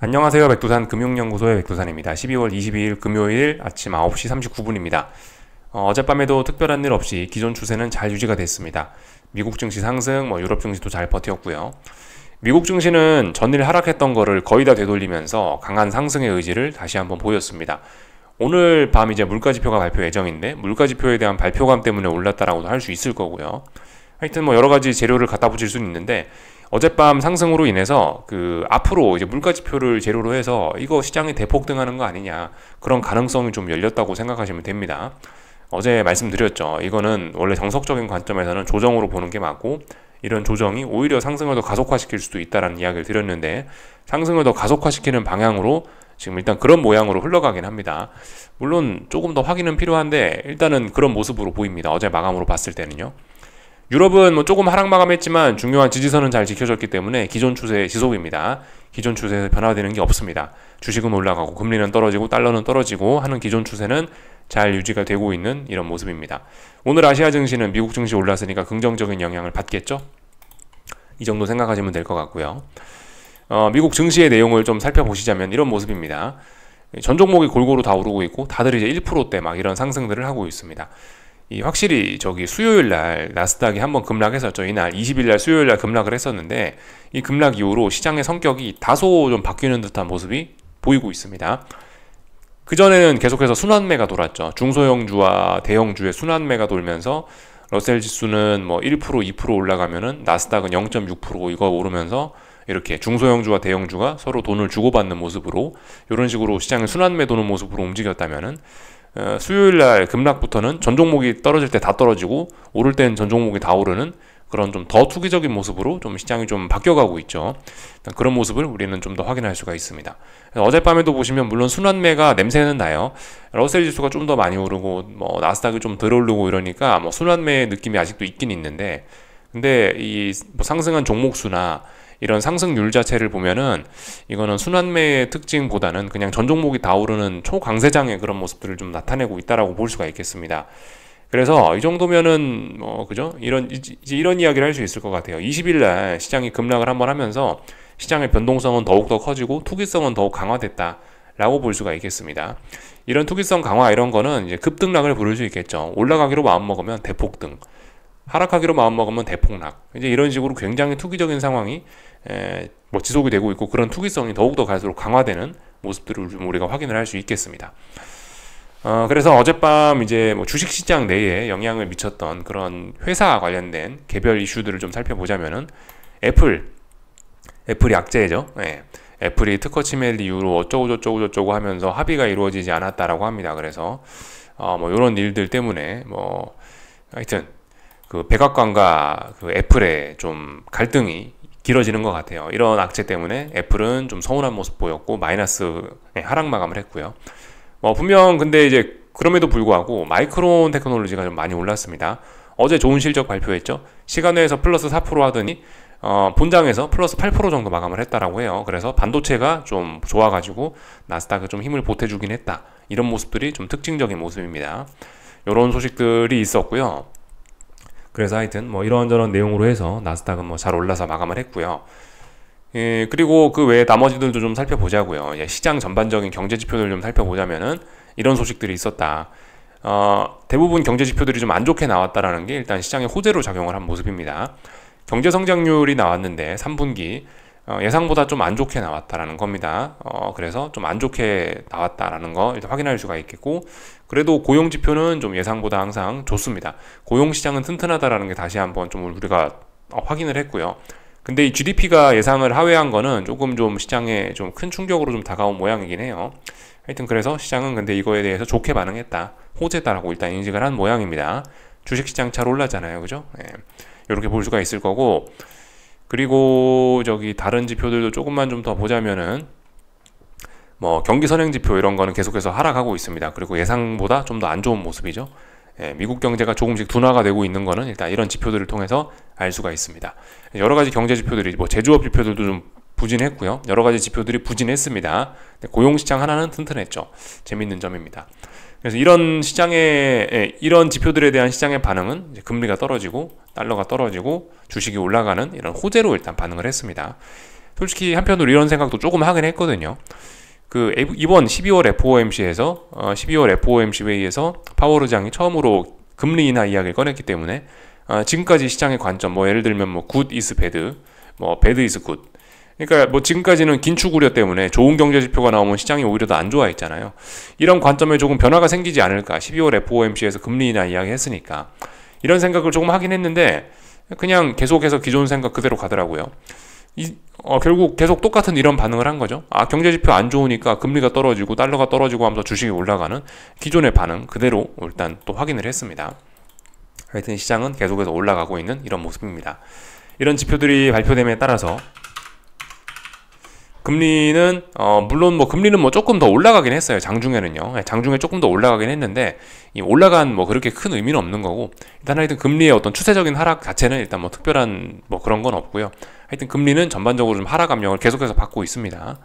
안녕하세요. 백두산 금융연구소의 백두산입니다. 12월 22일 금요일 아침 9시 39분입니다. 어젯밤에도 특별한 일 없이 기존 추세는 잘 유지가 됐습니다. 미국 증시 상승, 유럽 증시도 잘 버텼고요. 미국 증시는 전일 하락했던 거를 거의 다 되돌리면서 강한 상승의 의지를 다시 한번 보였습니다. 오늘 밤 이제 물가지표가 발표 예정인데 물가지표에 대한 발표감 때문에 올랐다라고도 할 수 있을 거고요. 하여튼 여러 가지 재료를 갖다 붙일 수는 있는데 어젯밤 상승으로 인해서 앞으로 이제 물가지표를 재료로 해서 이거 시장이 대폭등하는 거 아니냐, 그런 가능성이 좀 열렸다고 생각하시면 됩니다. 어제 말씀드렸죠. 이거는 원래 정석적인 관점에서는 조정으로 보는 게 맞고, 이런 조정이 오히려 상승을 더 가속화시킬 수도 있다라는 이야기를 드렸는데, 상승을 더 가속화시키는 방향으로 지금 일단 그런 모양으로 흘러가긴 합니다. 물론 조금 더 확인은 필요한데 일단은 그런 모습으로 보입니다. 어제 마감으로 봤을 때는요. 유럽은 조금 하락 마감했지만 중요한 지지선은 잘 지켜졌기 때문에 기존 추세 지속입니다. 기존 추세에서 변화되는 게 없습니다. 주식은 올라가고 금리는 떨어지고 달러는 떨어지고 하는 기존 추세는 잘 유지가 되고 있는 이런 모습입니다. 오늘 아시아 증시는 미국 증시 올랐으니까 긍정적인 영향을 받겠죠? 이 정도 생각하시면 될 것 같고요. 미국 증시의 내용을 좀 살펴보시자면 이런 모습입니다. 전 종목이 골고루 다 오르고 있고 다들 이제 1%대 막 이런 상승들을 하고 있습니다. 확실히 수요일 날 나스닥이 한번 급락했었죠. 이날 20일 날 수요일 날 급락을 했었는데 이 급락 이후로 시장의 성격이 다소 좀 바뀌는 듯한 모습이 보이고 있습니다. 그전에는 계속해서 순환매가 돌았죠. 중소형주와 대형주의 순환매가 돌면서 러셀 지수는 1%, 2% 올라가면은 나스닥은 0.6% 이거 오르면서 이렇게 중소형주와 대형주가 서로 돈을 주고받는 모습으로 이런 식으로 시장을 순환매 도는 모습으로 움직였다면은 수요일날 급락부터는 전 종목이 떨어질 때 다 떨어지고 오를 때는 전 종목이 다 오르는 그런 좀 더 투기적인 모습으로 좀 시장이 좀 바뀌어가고 있죠. 그런 모습을 우리는 좀 더 확인할 수가 있습니다. 어젯밤에도 보시면 물론 순환매가 냄새는 나요. 러셀 지수가 좀 더 많이 오르고 나스닥이 좀 덜 오르고 이러니까 순환매 느낌이 아직도 있긴 있는데, 근데 이 상승한 종목 수나 이런 상승률 자체를 보면은 이거는 순환매의 특징보다는 그냥 전 종목이 다 오르는 초강세장의 그런 모습들을 좀 나타내고 있다라고 볼 수가 있겠습니다. 그래서 이 정도면은 그죠? 이런 이야기를 할 수 있을 것 같아요. 20일 날 시장이 급락을 한번 하면서 시장의 변동성은 더욱더 커지고 투기성은 더욱 강화됐다라고 볼 수가 있겠습니다. 이런 투기성 강화 이런 거는 이제 급등락을 부를 수 있겠죠. 올라가기로 마음먹으면 대폭등, 하락하기로 마음먹으면 대폭락, 이제 이런 식으로 굉장히 투기적인 상황이 지속이 되고 있고, 그런 투기성이 더욱더 갈수록 강화되는 모습들을 좀 우리가 확인을 할 수 있겠습니다. 그래서 어젯밤 이제 주식시장 내에 영향을 미쳤던 그런 회사 관련된 개별 이슈들을 좀 살펴보자면은 애플 약재죠. 애플이 특허 침해를 이유로 어쩌고 하면서 합의가 이루어지지 않았다라고 합니다. 그래서 이런 일들 때문에 하여튼 백악관과 애플의 좀 갈등이 길어지는 것 같아요. 이런 악재 때문에 애플은 좀 서운한 모습 보였고 마이너스 하락 마감을 했고요. 분명 근데 이제 그럼에도 불구하고 마이크론 테크놀로지가 좀 많이 올랐습니다. 어제 좋은 실적 발표했죠. 시간외에서 플러스 4% 하더니 본장에서 플러스 8% 정도 마감을 했다라고 해요. 그래서 반도체가 좀 좋아가지고 나스닥에 좀 힘을 보태주긴 했다. 이런 모습들이 좀 특징적인 모습입니다. 이런 소식들이 있었고요. 그래서 하여튼 이런저런 내용으로 해서 나스닥은 잘 올라서 마감을 했고요. 그리고 그 외에 나머지들도 좀 살펴보자고요. 시장 전반적인 경제 지표들 좀 살펴보자면은 이런 소식들이 있었다. 대부분 경제 지표들이 좀 안 좋게 나왔다라는 게 일단 시장의 호재로 작용을 한 모습입니다. 경제 성장률이 나왔는데 3분기 예상보다 좀 안 좋게 나왔다라는 겁니다. 그래서 좀 안 좋게 나왔다라는 거 일단 확인할 수가 있겠고, 그래도 고용 지표는 좀 예상보다 항상 좋습니다. 고용 시장은 튼튼하다라는 게 다시 한번 좀 우리가 확인을 했고요. 근데 이 GDP가 예상을 하회한 거는 조금 좀 시장에 좀 큰 충격으로 좀 다가온 모양이긴 해요. 하여튼 그래서 시장은 근데 이거에 대해서 좋게 반응했다, 호재다라고 일단 인식을 한 모양입니다. 주식시장 잘 올랐잖아요, 그죠? 이렇게 볼 수가 있을 거고, 그리고 다른 지표들도 조금만 좀 더 보자면은 경기 선행 지표 이런 거는 계속해서 하락하고 있습니다. 그리고 예상보다 좀 더 안 좋은 모습이죠. 미국 경제가 조금씩 둔화가 되고 있는 거는 일단 이런 지표들을 통해서 알 수가 있습니다. 여러 가지 경제 지표들이 제조업 지표들도 좀 부진했고요. 여러 가지 지표들이 부진했습니다. 고용시장 하나는 튼튼했죠. 재밌는 점입니다. 그래서 이런 이런 지표들에 대한 시장의 반응은 이제 금리가 떨어지고 달러가 떨어지고 주식이 올라가는 이런 호재로 일단 반응을 했습니다. 솔직히 한편으로 이런 생각도 조금 하긴 했거든요. 이번 12월 FOMC 회의에서 파월 의장이 처음으로 금리 인하 이야기를 꺼냈기 때문에 지금까지 시장의 관점, 뭐 예를 들면 뭐 good is bad, 뭐 bad is good. 그러니까 뭐 지금까지는 긴축 우려 때문에 좋은 경제 지표가 나오면 시장이 오히려 더 안 좋아했잖아요. 이런 관점에 조금 변화가 생기지 않을까. 12월 FOMC에서 금리 인하 이야기 했으니까 이런 생각을 조금 하긴 했는데 그냥 계속해서 기존 생각 그대로 가더라고요. 결국 계속 똑같은 이런 반응을 한 거죠. 경제 지표 안 좋으니까 금리가 떨어지고 달러가 떨어지고 하면서 주식이 올라가는 기존의 반응 그대로 일단 또 확인을 했습니다. 하여튼 시장은 계속해서 올라가고 있는 이런 모습입니다. 이런 지표들이 발표됨에 따라서 금리는 물론 뭐 금리는 뭐 조금 더 올라가긴 했어요. 장중에는요. 장중에 조금 더 올라가긴 했는데 이 올라간 뭐 그렇게 큰 의미는 없는 거고, 일단 하여튼 금리의 어떤 추세적인 하락 자체는 일단 뭐 특별한 뭐 그런 건 없고요. 하여튼 금리는 전반적으로 좀 하락 압력을 계속해서 받고 있습니다.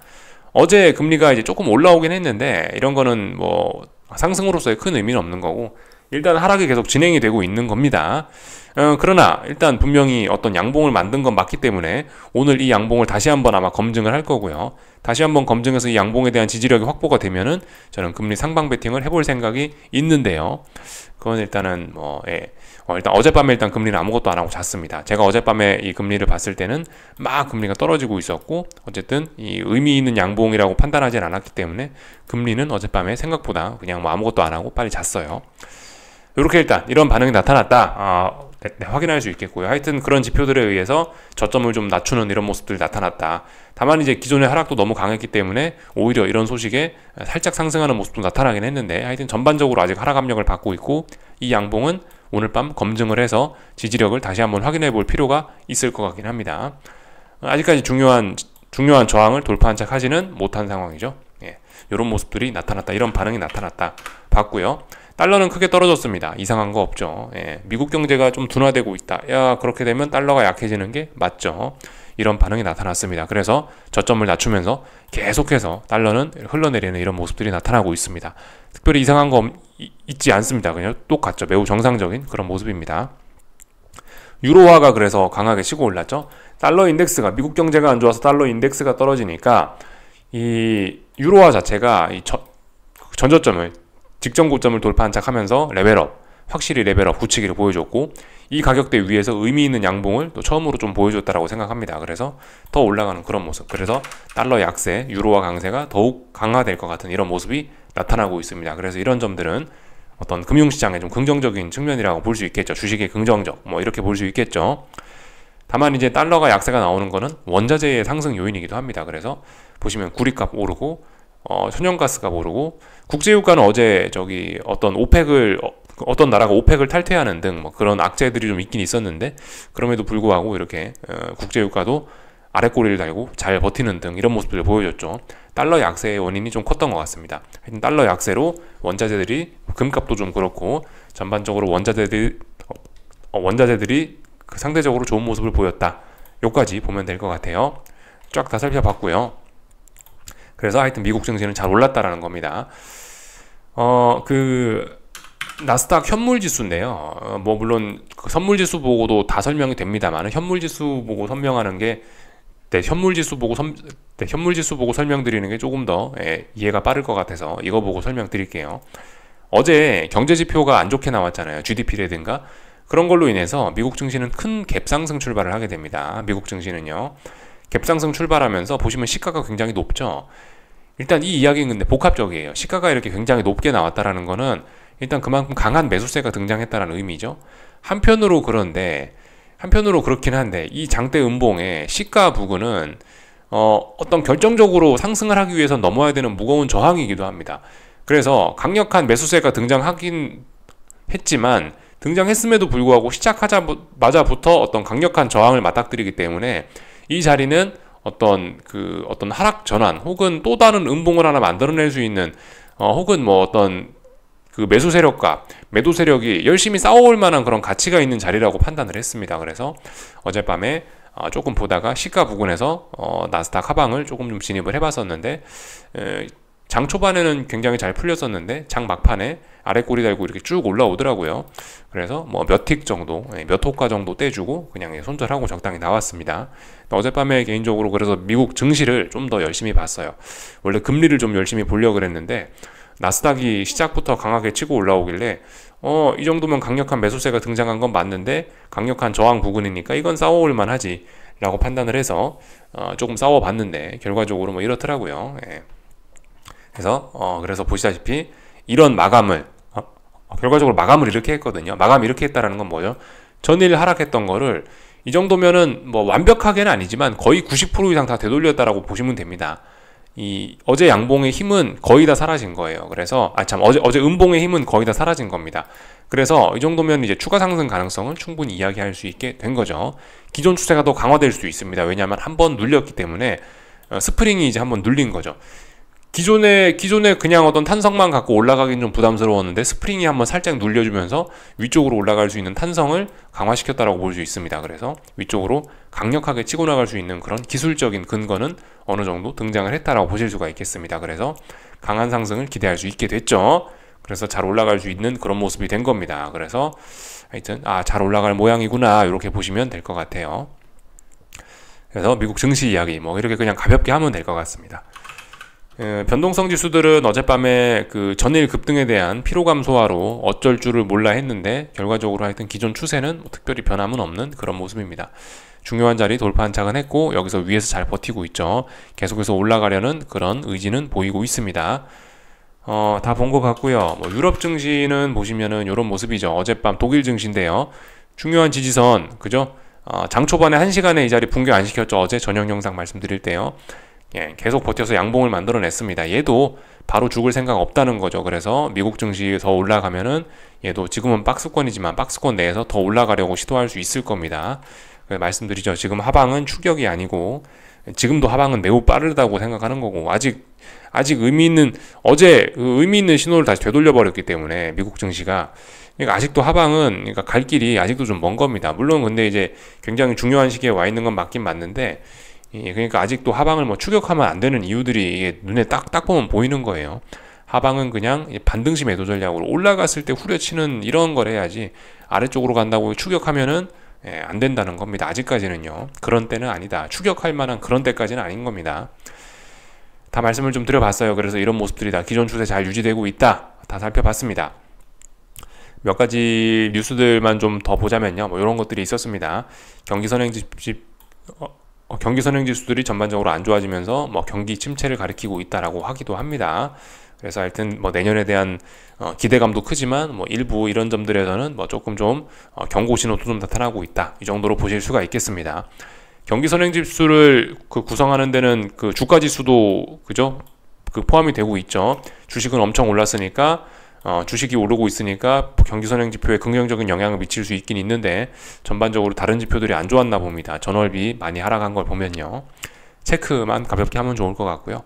어제 금리가 이제 조금 올라오긴 했는데 이런 거는 뭐 상승으로서의 큰 의미는 없는 거고, 일단 하락이 계속 진행이 되고 있는 겁니다. 그러나 일단 분명히 어떤 양봉을 만든 건 맞기 때문에 오늘 이 양봉을 다시 한번 아마 검증을 할 거고요. 다시 한번 검증해서 이 양봉에 대한 지지력이 확보가 되면은 저는 금리 상방 베팅을 해볼 생각이 있는데요. 그건 일단은 일단 어젯밤에 일단 금리는 아무것도 안 하고 잤습니다. 제가 어젯밤에 이 금리를 봤을 때는 막 금리가 떨어지고 있었고, 어쨌든 이 의미 있는 양봉이라고 판단하진 않았기 때문에 금리는 어젯밤에 생각보다 그냥 뭐 아무것도 안 하고 빨리 잤어요. 이렇게 일단 이런 반응이 나타났다. 확인할 수 있겠고요. 하여튼 그런 지표들에 의해서 저점을 좀 낮추는 이런 모습들이 나타났다. 다만 이제 기존의 하락도 너무 강했기 때문에 오히려 이런 소식에 살짝 상승하는 모습도 나타나긴 했는데, 하여튼 전반적으로 아직 하락 압력을 받고 있고, 이 양봉은 오늘 밤 검증을 해서 지지력을 다시 한번 확인해 볼 필요가 있을 것 같긴 합니다. 아직까지 중요한 저항을 돌파한 척 하지는 못한 상황이죠. 이런 모습들이 나타났다. 이런 반응이 나타났다. 봤고요. 달러는 크게 떨어졌습니다. 이상한 거 없죠. 미국 경제가 좀 둔화되고 있다. 그렇게 되면 달러가 약해지는 게 맞죠. 이런 반응이 나타났습니다. 그래서 저점을 낮추면서 계속해서 달러는 흘러내리는 이런 모습들이 나타나고 있습니다. 특별히 이상한 거 있지 않습니다. 그냥 똑같죠. 매우 정상적인 그런 모습입니다. 유로화가 그래서 강하게 치고 올랐죠. 달러 인덱스가, 미국 경제가 안 좋아서 달러 인덱스가 떨어지니까 이 유로화 자체가 이 전저점을, 직전 고점을 돌파한 척 하면서 확실히 레벨업 굳히기를 보여줬고, 이 가격대 위에서 의미 있는 양봉을 또 처음으로 좀 보여줬다라고 생각합니다. 그래서 더 올라가는 그런 모습, 그래서 달러 약세, 유로화 강세가 더욱 강화될 것 같은 이런 모습이 나타나고 있습니다. 그래서 이런 점들은 어떤 금융시장의 좀 긍정적인 측면이라고 볼 수 있겠죠. 주식의 긍정적, 뭐 이렇게 볼 수 있겠죠. 다만 이제 달러가 약세가 나오는 거는 원자재의 상승 요인이기도 합니다. 그래서 보시면 구리값 오르고 천연가스가 오르고, 국제유가는 어제 어떤 나라가 오펙을 탈퇴하는 등 뭐 그런 악재들이 좀 있긴 있었는데, 그럼에도 불구하고 이렇게 국제유가도 아랫꼬리를 달고 잘 버티는 등 이런 모습들을 보여줬죠. 달러 약세의 원인이 좀 컸던 것 같습니다. 달러 약세로 원자재들이, 금값도 좀 그렇고 전반적으로 원자재들이 상대적으로 좋은 모습을 보였다. 요까지 보면 될 것 같아요. 쫙 다 살펴봤고요. 그래서 하여튼 미국 증시는 잘 올랐다라는 겁니다. 나스닥 현물지수인데요. 뭐 물론 그 선물지수 보고도 다 설명이 됩니다만, 현물지수 보고 설명하는 게, 현물지수 보고 설명드리는 게 조금 더 이해가 빠를 것 같아서 이거 보고 설명드릴게요. 어제 경제지표가 안 좋게 나왔잖아요. GDP라든가 그런 걸로 인해서 미국 증시는 큰 갭상승 출발을 하게 됩니다. 미국 증시는요, 갭상승 출발하면서 보시면 시가가 굉장히 높죠. 일단 이 이야기는 근데 복합적이에요. 시가가 이렇게 굉장히 높게 나왔다라는 거는 일단 그만큼 강한 매수세가 등장했다는 의미죠. 한편으로 그렇긴 한데, 이 장대 음봉의 시가 부근은 어떤 결정적으로 상승을 하기 위해서 넘어야 되는 무거운 저항이기도 합니다. 그래서 강력한 매수세가 등장하긴 했지만, 등장했음에도 불구하고 시작하자마자부터 어떤 강력한 저항을 맞닥뜨리기 때문에 이 자리는 어떤 하락 전환 혹은 또 다른 음봉을 하나 만들어낼 수 있는 혹은 뭐 어떤 그 매수 세력과 매도 세력이 열심히 싸워올 만한 그런 가치가 있는 자리라고 판단을 했습니다. 그래서 어젯밤에 조금 보다가 시가 부근에서 나스닥 하방을 조금 좀 진입을 해봤었는데, 장 초반에는 굉장히 잘 풀렸었는데 장 막판에 아래 꼬리 달고 이렇게 쭉 올라오더라고요. 그래서 뭐 몇 틱 정도, 몇 호가 정도 떼주고 그냥 손절하고 적당히 나왔습니다. 어젯밤에 개인적으로 그래서 미국 증시를 좀 더 열심히 봤어요. 원래 금리를 좀 열심히 보려고 그랬는데 나스닥이 시작부터 강하게 치고 올라오길래 이 정도면 강력한 매수세가 등장한 건 맞는데 강력한 저항 부근이니까 이건 싸워올 만하지 라고 판단을 해서 조금 싸워봤는데 결과적으로 뭐 이렇더라고요. 예. 그래서 보시다시피 이런 마감을 결과적으로 마감을 이렇게 했거든요. 마감 이렇게 했다라는 건 뭐죠? 전일 하락했던 거를 이 정도면은 뭐 완벽하게는 아니지만 거의 90% 이상 다 되돌렸다라고 보시면 됩니다. 이 어제 양봉의 힘은 거의 다 사라진 거예요. 그래서 어제 음봉의 힘은 거의 다 사라진 겁니다. 그래서 이 정도면 이제 추가 상승 가능성을 충분히 이야기할 수 있게 된 거죠. 기존 추세가 더 강화될 수 있습니다. 왜냐하면 한번 눌렸기 때문에 스프링이 이제 한번 눌린 거죠. 기존에 그냥 어떤 탄성만 갖고 올라가긴 좀 부담스러웠는데 스프링이 한번 살짝 눌려주면서 위쪽으로 올라갈 수 있는 탄성을 강화시켰다라고 볼 수 있습니다. 그래서 위쪽으로 강력하게 치고 나갈 수 있는 그런 기술적인 근거는 어느 정도 등장을 했다라고 보실 수가 있겠습니다. 그래서 강한 상승을 기대할 수 있게 됐죠. 그래서 잘 올라갈 수 있는 그런 모습이 된 겁니다. 그래서 하여튼 잘 올라갈 모양이구나 이렇게 보시면 될 것 같아요. 그래서 미국 증시 이야기 뭐 이렇게 그냥 가볍게 하면 될 것 같습니다. 변동성 지수들은 어젯밤에 그 전일 급등에 대한 피로 감소화로 어쩔 줄을 몰라 했는데 결과적으로 하여튼 기존 추세는 뭐 특별히 변함은 없는 그런 모습입니다. 중요한 자리 돌파 한착은 했고 여기서 위에서 잘 버티고 있죠. 계속해서 올라가려는 그런 의지는 보이고 있습니다. 다 본 것 같고요. 뭐 유럽 증시는 보시면은 이런 모습이죠. 어젯밤 독일 증시인데요. 중요한 지지선 그죠? 장 초반에 1시간에 이 자리 붕괴 안 시켰죠. 어제 저녁 영상 말씀드릴 때요. 예, 계속 버텨서 양봉을 만들어냈습니다. 얘도 바로 죽을 생각 없다는 거죠. 그래서 미국 증시 더 올라가면은 얘도 지금은 박스권이지만 박스권 내에서 더 올라가려고 시도할 수 있을 겁니다. 말씀드리죠. 지금 하방은 추격이 아니고 지금도 하방은 매우 빠르다고 생각하는 거고 아직 의미 있는 신호를 다시 되돌려 버렸기 때문에 미국 증시가 그러니까 아직도 하방은 그러니까 갈 길이 아직도 좀 먼 겁니다. 물론 근데 이제 굉장히 중요한 시기에 와 있는 건 맞긴 맞는데 그러니까 아직도 하방을 뭐 추격하면 안 되는 이유들이 이게 눈에 딱 보면 보이는 거예요. 하방은 그냥 반등시 매도 전략으로 올라갔을 때 후려치는 이런 걸 해야지 아래쪽으로 간다고 추격하면은 안 된다는 겁니다. 아직까지는요. 그런 때는 아니다. 추격할 만한 그런 때까지는 아닌 겁니다. 다 말씀을 좀 드려봤어요. 그래서 이런 모습들이 다 기존 추세 잘 유지되고 있다. 다 살펴봤습니다. 몇 가지 뉴스들만 좀 더 보자면요. 뭐 이런 것들이 있었습니다. 경기 선행 지수들이 전반적으로 안 좋아지면서 뭐 경기 침체를 가리키고 있다라고 하기도 합니다. 그래서 하여튼 뭐 내년에 대한 기대감도 크지만 뭐 일부 이런 점들에서는 뭐 조금 좀 경고 신호도 좀 나타나고 있다. 이 정도로 보실 수가 있겠습니다. 경기 선행 지수를 구성하는 데는 그 주가 지수도 그죠? 포함이 되고 있죠. 주식은 엄청 올랐으니까 주식이 오르고 있으니까 경기 선행 지표에 긍정적인 영향을 미칠 수 있긴 있는데 전반적으로 다른 지표들이 안 좋았나 봅니다. 전월비 많이 하락한 걸 보면요. 체크만 가볍게 하면 좋을 것 같고요.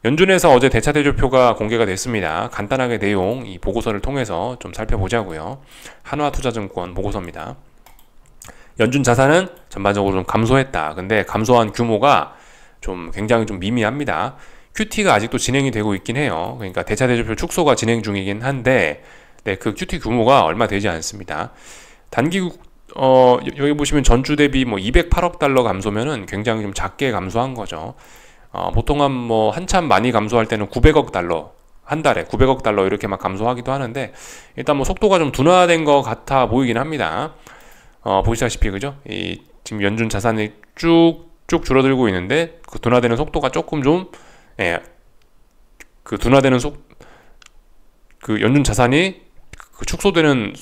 연준에서 어제 대차 대조표가 공개가 됐습니다. 간단하게 내용 이 보고서를 통해서 좀 살펴보자고요. 한화투자증권 보고서입니다. 연준 자산은 전반적으로 좀 감소했다. 근데 감소한 규모가 좀 굉장히 좀 미미합니다. QT가 아직도 진행이 되고 있긴 해요. 그러니까 대차 대조표 축소가 진행 중이긴 한데 그 QT 규모가 얼마 되지 않습니다. 여기 보시면 전주 대비 뭐 208억 달러 감소면은 굉장히 좀 작게 감소한 거죠. 보통 한참 많이 감소할 때는 900억 달러 한 달에 900억 달러 이렇게 막 감소하기도 하는데 일단 뭐 속도가 좀 둔화된 것 같아 보이긴 합니다. 보시다시피 그죠? 지금 연준 자산이 쭉 줄어들고 있는데 그 둔화되는 속도가 조금 좀 그 둔화되는 그 연준 자산이 그 축소되는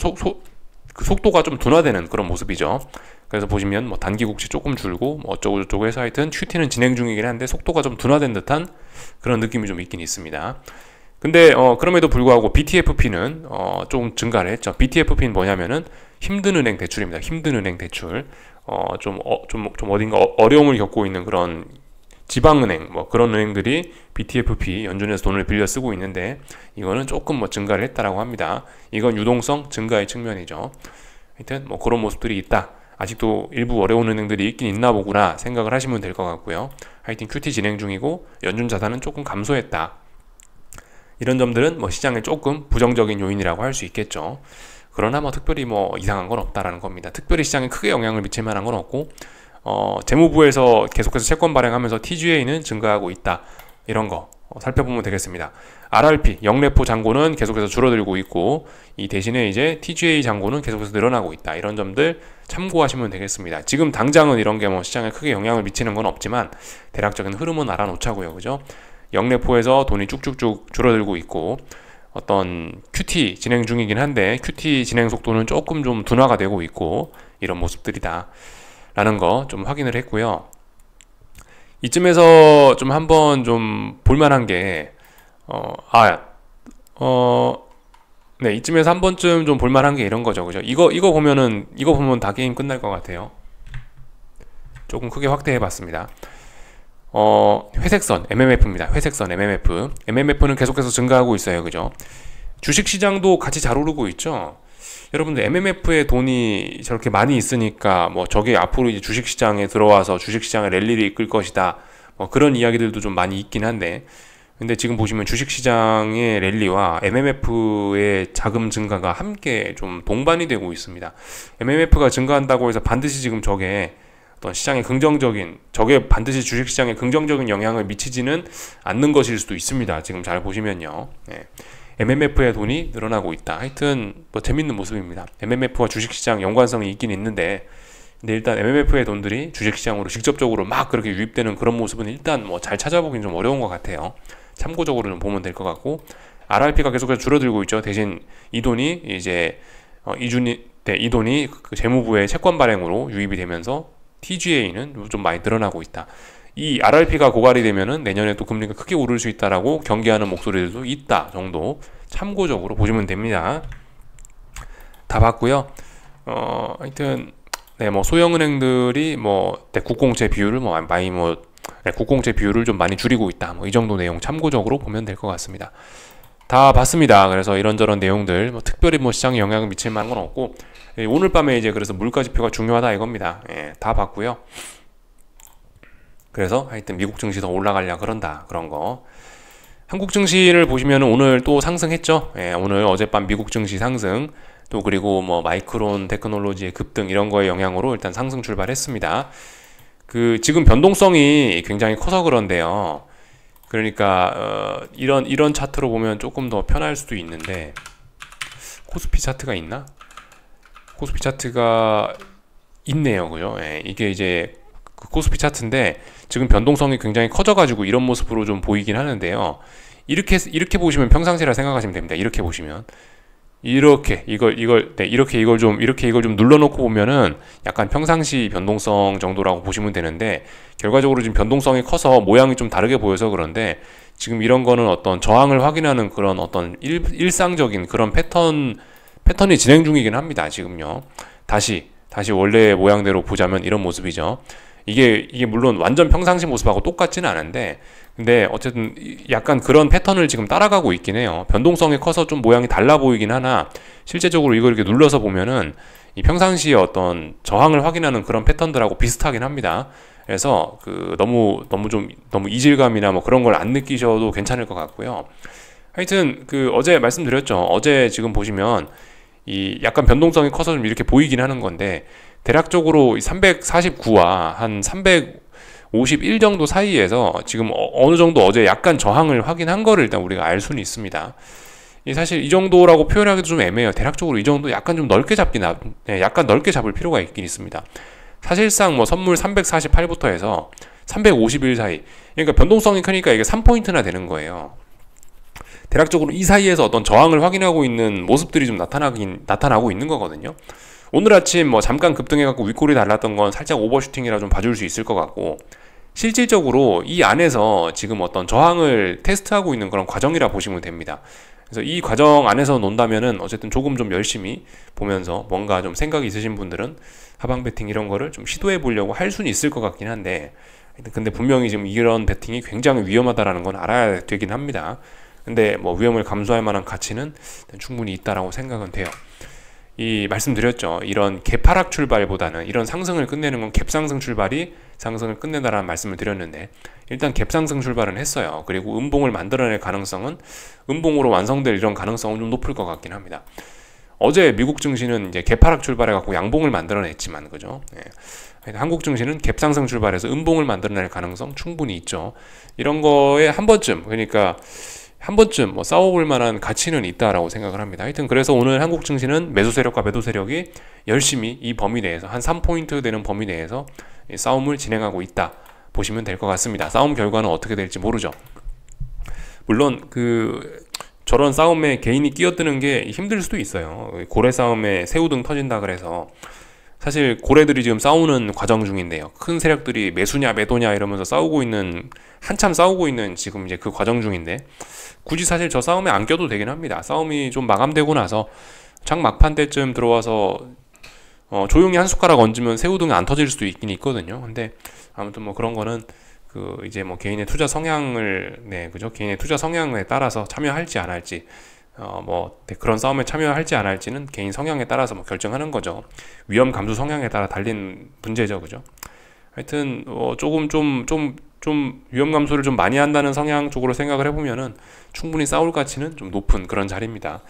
그 속도가 좀 둔화되는 그런 모습이죠. 그래서 보시면 뭐 단기 국채 조금 줄고 뭐 어쩌고 해서 하여튼 QT는 진행 중이긴 한데 속도가 좀 둔화된 듯한 그런 느낌이 좀 있긴 있습니다. 근데 그럼에도 불구하고 BTFP는 조금 증가를 했죠. BTFP는 뭐냐면은 힘든 은행 대출입니다. 힘든 은행 대출. 좀 어딘가 어려움을 겪고 있는 그런 지방은행 뭐 그런 은행들이 BTFP 연준에서 돈을 빌려 쓰고 있는데 이거는 조금 뭐 증가를 했다라고 합니다. 이건 유동성 증가의 측면이죠. 하여튼 뭐 그런 모습들이 있다. 아직도 일부 어려운 은행들이 있긴 있나 보구나 생각을 하시면 될 것 같고요. 하여튼 QT 진행 중이고 연준 자산은 조금 감소했다. 이런 점들은 뭐 시장에 조금 부정적인 요인이라고 할 수 있겠죠. 그러나 뭐 특별히 뭐 이상한 건 없다라는 겁니다. 특별히 시장에 크게 영향을 미칠 만한 건 없고, 재무부에서 계속해서 채권 발행하면서 TGA는 증가하고 있다, 이런 거 살펴보면 되겠습니다. RRP 영래포 잔고는 계속해서 줄어들고 있고, 이 대신에 이제 TGA 잔고는 계속해서 늘어나고 있다, 이런 점들 참고하시면 되겠습니다. 지금 당장은 이런 게 뭐 시장에 크게 영향을 미치는 건 없지만 대략적인 흐름은 알아놓자고요, 그죠? 영래포에서 돈이 쭉쭉쭉 줄어들고 있고, 어떤 QT 진행 중이긴 한데 QT 진행 속도는 조금 좀 둔화가 되고 있고, 이런 모습들이다 라는 거 좀 확인을 했고요. 이쯤에서 좀 한번 좀 볼만한 게 네, 이쯤에서 한 번쯤 좀 볼만한 게 이런 거죠, 그죠? 이거 보면 다 게임 끝날 것 같아요. 조금 크게 확대해 봤습니다. 회색선 MMF입니다. 회색선 MMF는 계속해서 증가하고 있어요, 그죠? 주식시장도 같이 잘 오르고 있죠. 여러분들 MMF에 돈이 저렇게 많이 있으니까 뭐 저게 앞으로 이제 주식시장에 들어와서 주식시장의 랠리를 이끌 것이다, 뭐 그런 이야기들도 좀 많이 있긴 한데, 근데 지금 보시면 주식시장의 랠리와 MMF의 자금 증가가 함께 좀 동반이 되고 있습니다. MMF가 증가한다고 해서 반드시 지금 저게 어떤 시장에 저게 반드시 주식시장에 긍정적인 영향을 미치지는 않는 것일 수도 있습니다. 지금 잘 보시면요. 네. MMF의 돈이 늘어나고 있다. 하여튼 뭐 재밌는 모습입니다. MMF와 주식시장 연관성이 있긴 있는데, 근데 일단 MMF의 돈들이 주식시장으로 직접적으로 막 그렇게 유입되는 그런 모습은 일단 뭐 잘 찾아보긴 좀 어려운 것 같아요. 참고적으로 좀 보면 될 것 같고, RRP가 계속해서 줄어들고 있죠. 대신 이 돈이 이제 이 돈이 그 재무부의 채권 발행으로 유입이 되면서 TGA는 좀 많이 늘어나고 있다. 이 RRP가 고갈이 되면은 내년에 또 금리가 크게 오를 수 있다라고 경계하는 목소리들도 있다 정도 참고적으로 보시면 됩니다. 다 봤고요. 하여튼 네, 뭐 소형은행들이 뭐 국공채 비율을 국공채 비율을 좀 많이 줄이고 있다, 뭐 이 정도 내용 참고적으로 보면 될 것 같습니다. 다 봤습니다. 그래서 이런저런 내용들 뭐 특별히 뭐 시장에 영향을 미칠 만한 건 없고, 오늘 밤에 이제 그래서 물가지표가 중요하다 이겁니다. 예, 다 봤고요. 그래서 하여튼 미국 증시 더 올라가려 그런다, 그런 거. 한국 증시를 보시면 오늘 또 상승했죠. 예, 오늘 어젯밤 미국 증시 상승, 또 그리고 뭐 마이크론 테크놀로지의 급등, 이런 거의 영향으로 일단 상승 출발했습니다. 지금 변동성이 굉장히 커서 그런데요. 그러니까 이런 차트로 보면 조금 더 편할 수도 있는데, 코스피 차트가 있나? 코스피 차트가 있네요, 그죠? 예, 이게 이제 그 코스피 차트인데 지금 변동성이 굉장히 커져가지고 이런 모습으로 좀 보이긴 하는데요. 이렇게 보시면 평상시라 생각하시면 됩니다. 이렇게 보시면 이렇게 이걸 좀 눌러놓고 보면은 약간 평상시 변동성 정도라고 보시면 되는데, 결과적으로 지금 변동성이 커서 모양이 좀 다르게 보여서 그런데, 지금 이런 거는 어떤 저항을 확인하는 그런 어떤 일상적인 그런 패턴이 진행 중이긴 합니다. 지금요. 다시 원래 모양대로 보자면 이런 모습이죠. 이게 물론 완전 평상시 모습하고 똑같지는 않은데, 근데 어쨌든 약간 그런 패턴을 지금 따라가고 있긴 해요. 변동성이 커서 좀 모양이 달라 보이긴 하나, 실제적으로 이걸 이렇게 눌러서 보면은 이 평상시의 어떤 저항을 확인하는 그런 패턴들하고 비슷하긴 합니다. 그래서 너무 이질감이나 뭐 그런 걸 안 느끼셔도 괜찮을 것 같고요. 하여튼 어제 말씀드렸죠. 어제 지금 보시면 이 약간 변동성이 커서 좀 이렇게 보이긴 하는 건데, 대략적으로 349와 한 351 정도 사이에서 지금 어느 정도 어제 약간 저항을 확인한 거를 일단 우리가 알 수는 있습니다. 사실 이 정도라고 표현하기도 좀 애매해요. 대략적으로 이 정도 약간 좀 약간 넓게 잡을 필요가 있긴 있습니다. 사실상 뭐 선물 348부터 해서 351 사이, 그러니까 변동성이 크니까 이게 3포인트나 되는 거예요. 대략적으로 이 사이에서 어떤 저항을 확인하고 있는 모습들이 좀 나타나고 있는 거거든요. 오늘 아침 뭐 잠깐 급등해갖고 윗골이 달랐던 건 살짝 오버슈팅이라 좀 봐줄 수 있을 것 같고, 실질적으로 이 안에서 지금 어떤 저항을 테스트하고 있는 그런 과정이라 보시면 됩니다. 그래서 이 과정 안에서 논다면은 어쨌든 조금 좀 열심히 보면서 뭔가 좀 생각이 있으신 분들은 하방 베팅 이런 거를 좀 시도해 보려고 할 수는 있을 것 같긴 한데, 근데 분명히 지금 이런 베팅이 굉장히 위험하다라는 건 알아야 되긴 합니다. 근데 뭐 위험을 감수할 만한 가치는 충분히 있다라고 생각은 돼요. 말씀드렸죠. 이런 개파락 출발보다는 이런 상승을 끝내는 건 갭상승 출발이 상승을 끝내다라는 말씀을 드렸는데 일단 갭상승 출발은 했어요. 그리고 음봉을 만들어낼 가능성은 음봉으로 완성될 이런 가능성은 좀 높을 것 같긴 합니다. 어제 미국 증시는 이제 갭하락 출발해갖고 양봉을 만들어냈지만 그죠? 예. 한국 증시는 갭상승 출발해서 음봉을 만들어낼 가능성 충분히 있죠. 이런 거에 한 번쯤 그러니까 한 번쯤 뭐 싸워볼 만한 가치는 있다라고 생각을 합니다. 하여튼 그래서 오늘 한국 증시는 매수 세력과 매도 세력이 열심히 이 범위 내에서 한 3포인트 되는 범위 내에서 싸움을 진행하고 있다 보시면 될 것 같습니다. 싸움 결과는 어떻게 될지 모르죠. 물론 저런 싸움에 개인이 끼어드는 게 힘들 수도 있어요. 고래 싸움에 새우등 터진다 그래서 사실 고래들이 지금 싸우는 과정 중인데요. 큰 세력들이 매수냐 매도냐 이러면서 한참 싸우고 있는 지금 이제 그 과정 중인데 굳이 사실 저 싸움에 안 껴도 되긴 합니다. 싸움이 좀 마감되고 나서 장 막판 때쯤 들어와서 조용히 한 숟가락 얹으면 새우등이 안 터질 수도 있긴 있거든요. 근데 아무튼 뭐 그런 거는 이제 뭐 개인의 투자 성향을 그죠? 개인의 투자 성향에 따라서 참여할지 안 할지 그런 싸움에 참여할지 안 할지는 개인 성향에 따라서 뭐 결정하는 거죠. 위험 감수 성향에 따라 달린 문제죠, 그죠? 하여튼 조금 좀 위험 감소를 좀 많이 한다는 성향 쪽으로 생각을 해보면은 충분히 싸울 가치는 좀 높은 그런 자리입니다.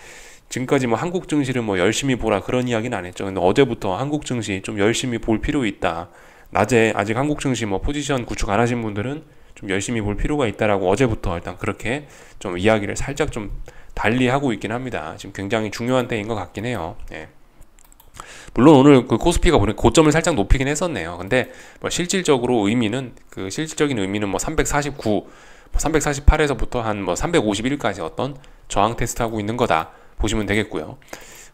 지금까지 뭐 한국 증시를 뭐 열심히 보라 그런 이야기는 안 했죠. 근데 어제부터 한국 증시 좀 열심히 볼 필요 있다. 낮에 아직 한국 증시 뭐 포지션 구축 안 하신 분들은 좀 열심히 볼 필요가 있다라고 어제부터 일단 그렇게 좀 이야기를 살짝 좀 달리 하고 있긴 합니다. 지금 굉장히 중요한 때인 것 같긴 해요. 예. 물론 오늘 코스피가 보니까 고점을 살짝 높이긴 했었네요. 근데 뭐 실질적으로 실질적인 의미는 뭐 349, 348에서부터 한 뭐 351까지 어떤 저항 테스트하고 있는 거다 보시면 되겠고요.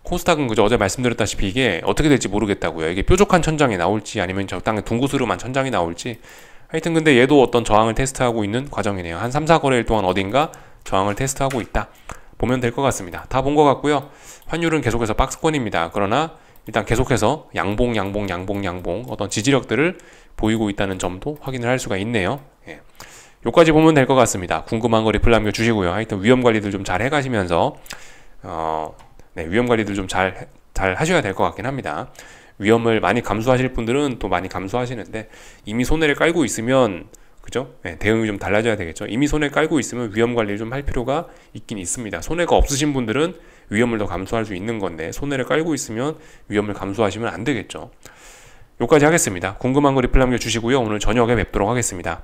코스닥은 그저 어제 말씀드렸다시피 이게 어떻게 될지 모르겠다고요. 이게 뾰족한 천장이 나올지 아니면 적당히 둥구스름한 천장이 나올지 하여튼 근데 얘도 어떤 저항을 테스트하고 있는 과정이네요. 한 3, 4거래일 동안 어딘가 저항을 테스트하고 있다 보면 될 것 같습니다. 다 본 것 같고요. 환율은 계속해서 박스권입니다. 그러나 일단 계속해서 양봉 어떤 지지력들을 보이고 있다는 점도 확인을 할 수가 있네요. 예. 요까지 보면 될 것 같습니다. 궁금한 거 리플 남겨주시고요. 하여튼 위험 관리들 좀 잘 해가시면서 위험 관리들 좀 잘 하셔야 될 것 같긴 합니다. 위험을 많이 감수하실 분들은 또 많이 감수하시는데 이미 손해를 깔고 있으면 그죠? 대응이 좀 달라져야 되겠죠. 이미 손해 깔고 있으면 위험 관리를 좀 할 필요가 있긴 있습니다. 손해가 없으신 분들은 위험을 더 감수할 수 있는 건데 손해를 깔고 있으면 위험을 감수하시면 안 되겠죠. 여기까지 하겠습니다. 궁금한 거 리플 남겨주시고요. 오늘 저녁에 뵙도록 하겠습니다.